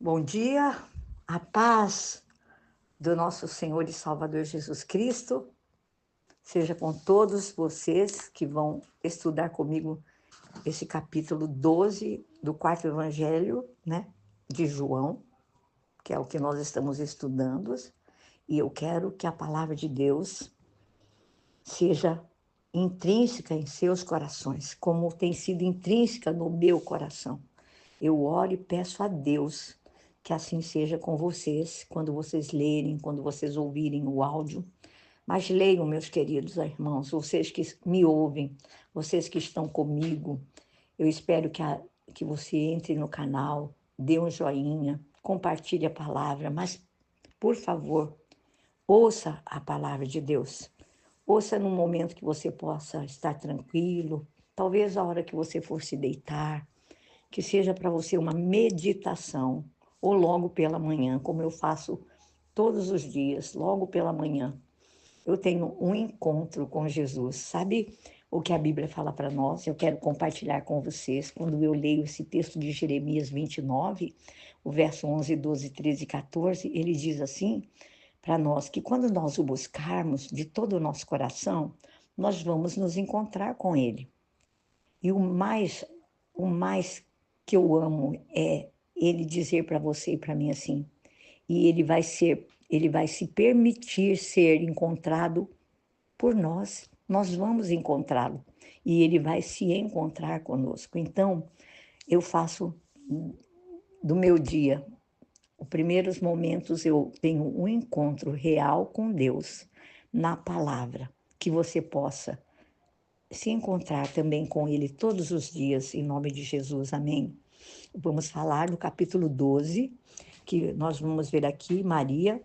Bom dia, a paz do nosso Senhor e Salvador Jesus Cristo seja com todos vocês que vão estudar comigo esse capítulo 12 do quarto evangelho, né, de João, que é o que nós estamos estudando, e eu quero que a palavra de Deus seja intrínseca em seus corações, como tem sido intrínseca no meu coração. Eu oro e peço a Deus que assim seja com vocês, quando vocês lerem, quando vocês ouvirem o áudio. Mas leiam, meus queridos irmãos, vocês que me ouvem, vocês que estão comigo. Eu espero que você entre no canal, dê um joinha, compartilhe a palavra, mas, por favor, ouça a palavra de Deus. Ouça num momento que você possa estar tranquilo, talvez a hora que você for se deitar, que seja para você uma meditação, ou logo pela manhã, como eu faço todos os dias, logo pela manhã. Eu tenho um encontro com Jesus. Sabe o que a Bíblia fala para nós? Eu quero compartilhar com vocês. Quando eu leio esse texto de Jeremias 29, o verso 11, 12, 13 e 14, ele diz assim para nós que quando nós o buscarmos de todo o nosso coração, nós vamos nos encontrar com ele. E o mais que eu amo é ele dizer para você e para mim assim, e ele vai se permitir ser encontrado por nós. Nós vamos encontrá-lo e ele vai se encontrar conosco. Então, eu faço do meu dia, os primeiros momentos eu tenho um encontro real com Deus na palavra, que você possa se encontrar também com ele todos os dias, em nome de Jesus, amém? Vamos falar do capítulo 12, que nós vamos ver aqui, Maria,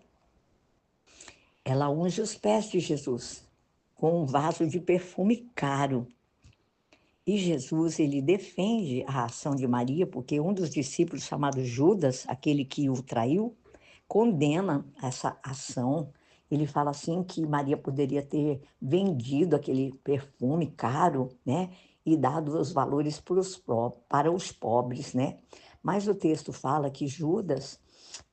ela unge os pés de Jesus com um vaso de perfume caro. E Jesus, ele defende a ação de Maria, porque um dos discípulos, chamado Judas, aquele que o traiu, condena essa ação. Ele fala assim que Maria poderia ter vendido aquele perfume caro, né? E dado os valores para os pobres, né? Mas o texto fala que Judas,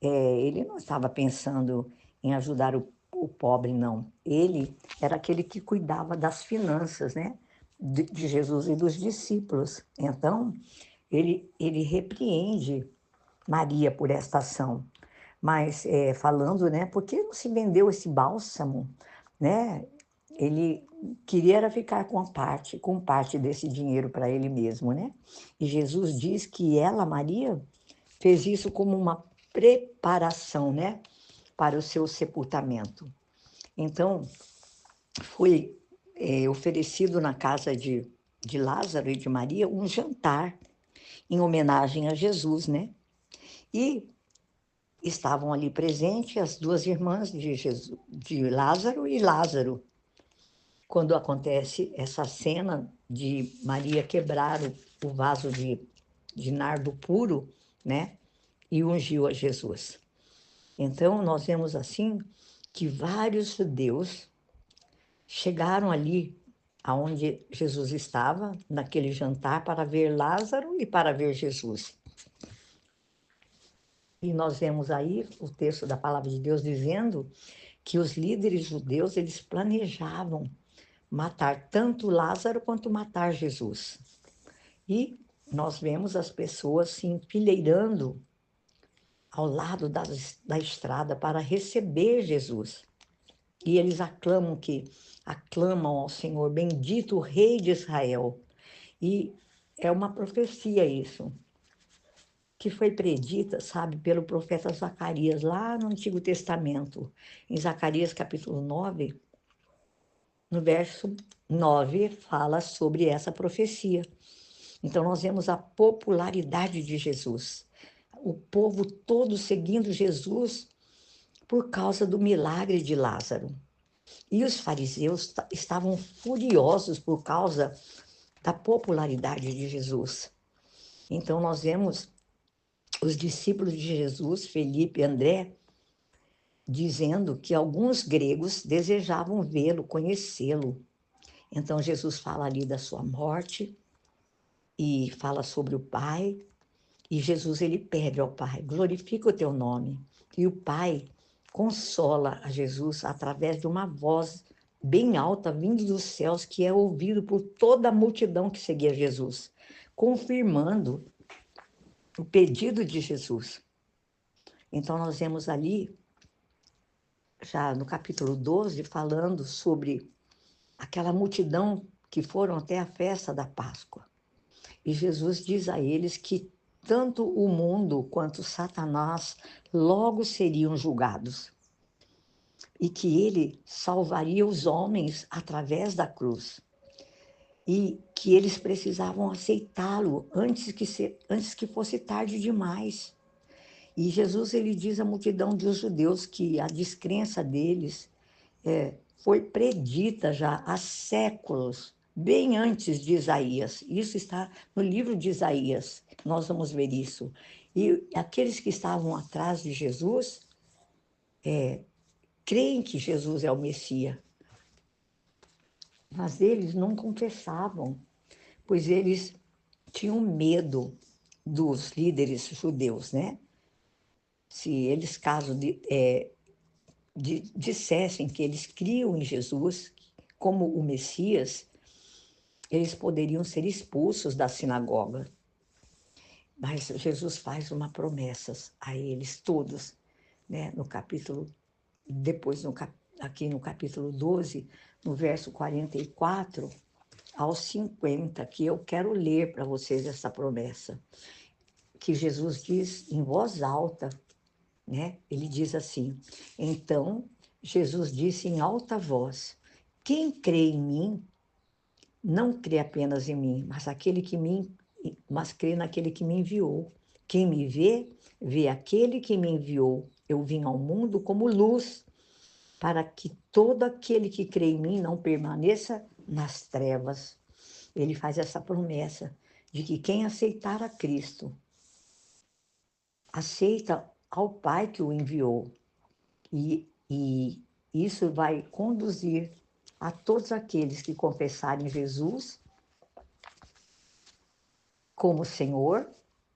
ele não estava pensando em ajudar o pobre, não. Ele era aquele que cuidava das finanças, né? De Jesus e dos discípulos. Então, ele repreende Maria por esta ação. Mas falando, né, por que não se vendeu esse bálsamo, né? Ele queria era ficar com parte desse dinheiro para ele mesmo, né? E Jesus diz que ela, Maria, fez isso como uma preparação, né, para o seu sepultamento. Então, foi oferecido na casa de Lázaro e de Maria um jantar em homenagem a Jesus, né? E estavam ali presentes as duas irmãs de Jesus, de Lázaro e Lázaro. Quando acontece essa cena de Maria quebrar o vaso de nardo puro, né? E ungiu a Jesus. Então, nós vemos assim que vários judeus chegaram ali aonde Jesus estava, naquele jantar, para ver Lázaro e para ver Jesus. E nós vemos aí o texto da palavra de Deus dizendo que os líderes judeus, eles planejavam matar tanto Lázaro quanto matar Jesus. E nós vemos as pessoas se enfileirando ao lado da estrada para receber Jesus. E eles aclamam ao Senhor, bendito o Rei de Israel. E é uma profecia isso, que foi predita, sabe, pelo profeta Zacarias, lá no Antigo Testamento. Em Zacarias capítulo 9, no verso 9, fala sobre essa profecia. Então nós vemos a popularidade de Jesus. O povo todo seguindo Jesus por causa do milagre de Lázaro. E os fariseus estavam furiosos por causa da popularidade de Jesus. Então nós vemos os discípulos de Jesus, Felipe e André, dizendo que alguns gregos desejavam vê-lo, conhecê-lo. Então Jesus fala ali da sua morte e fala sobre o Pai E Jesus, ele pede ao Pai, glorifica o teu nome. E o Pai consola a Jesus através de uma voz bem alta, vindo dos céus, que é ouvido por toda a multidão que seguia Jesus, confirmando o pedido de Jesus. Então, nós vemos ali, já no capítulo 12, falando sobre aquela multidão que foram até a festa da Páscoa. E Jesus diz a eles que tanto o mundo quanto Satanás logo seriam julgados e que ele salvaria os homens através da cruz e que eles precisavam aceitá-lo antes que fosse tarde demais. E Jesus, ele diz à multidão dos judeus que a descrença deles foi predita já há séculos, bem antes de Isaías. Isso está no livro de Isaías, nós vamos ver isso. E aqueles que estavam atrás de Jesus creem que Jesus é o Messias, mas eles não confessavam, pois eles tinham medo dos líderes judeus, né? Se eles, dissessem que eles criam em Jesus como o Messias, eles poderiam ser expulsos da sinagoga. Mas Jesus faz uma promessa a eles todos, né? No capítulo, depois aqui no capítulo 12, no verso 44 aos 50, que eu quero ler para vocês essa promessa, que Jesus diz em voz alta, né? Ele diz assim: então Jesus disse em alta voz: quem crê em mim, não crê apenas em mim, mas crê naquele que me enviou. Quem me vê, vê aquele que me enviou. Eu vim ao mundo como luz, para que todo aquele que crê em mim não permaneça nas trevas. Ele faz essa promessa de que quem aceitar a Cristo, aceita ao Pai que o enviou. E isso vai conduzir a todos aqueles que confessarem Jesus como Senhor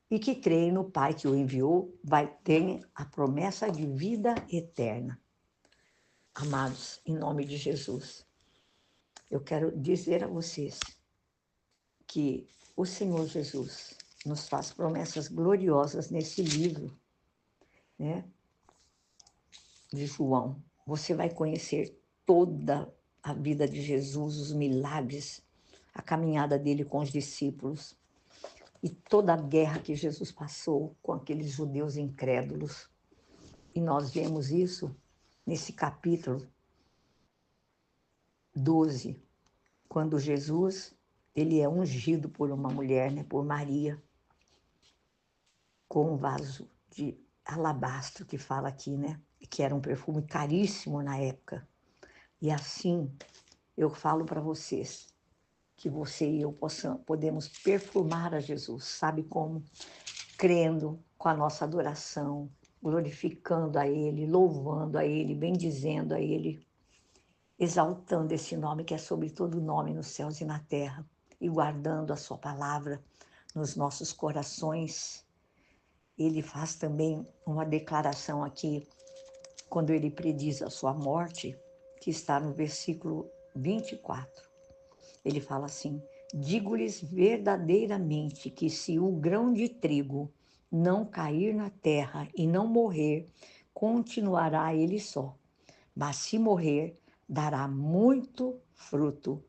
e que creem no Pai que o enviou, vai ter a promessa de vida eterna. Amados, em nome de Jesus, eu quero dizer a vocês que o Senhor Jesus nos faz promessas gloriosas nesse livro, né, de João. Você vai conhecer toda a vida de Jesus, os milagres, a caminhada dele com os discípulos e toda a guerra que Jesus passou com aqueles judeus incrédulos. E nós vemos isso nesse capítulo 12, quando Jesus, ele é ungido por uma mulher, né, por Maria, com um vaso de alabastro, que fala aqui, né, que era um perfume caríssimo na época. E assim, eu falo para vocês que você e eu podemos perfumar a Jesus, sabe como? Crendo com a nossa adoração, glorificando a Ele, louvando a Ele, bendizendo a Ele, exaltando esse nome que é sobre todo nome nos céus e na terra, e guardando a sua palavra nos nossos corações. Ele faz também uma declaração aqui, quando ele prediz a sua morte, que está no versículo 24. Ele fala assim: digo-lhes verdadeiramente que se o grão de trigo não cair na terra e não morrer, continuará ele só. Mas se morrer, dará muito fruto.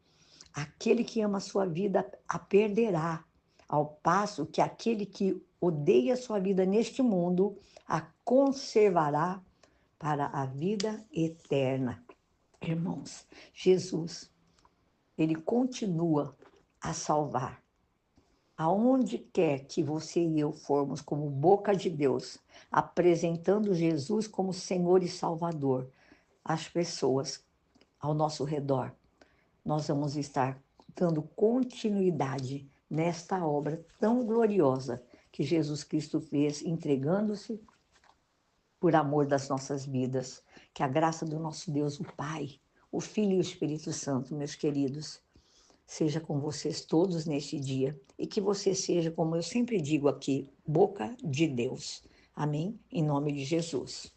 Aquele que ama a sua vida a perderá, ao passo que aquele que odeia a sua vida neste mundo a conservará para a vida eterna. Irmãos, Jesus, ele continua a salvar. Aonde quer que você e eu formos como boca de Deus, apresentando Jesus como Senhor e Salvador, as pessoas ao nosso redor, nós vamos estar dando continuidade nesta obra tão gloriosa que Jesus Cristo fez, entregando-se por amor das nossas vidas. Que a graça do nosso Deus, o Pai, o Filho e o Espírito Santo, meus queridos, seja com vocês todos neste dia e que você seja, como eu sempre digo aqui, boca de Deus. Amém? Em nome de Jesus.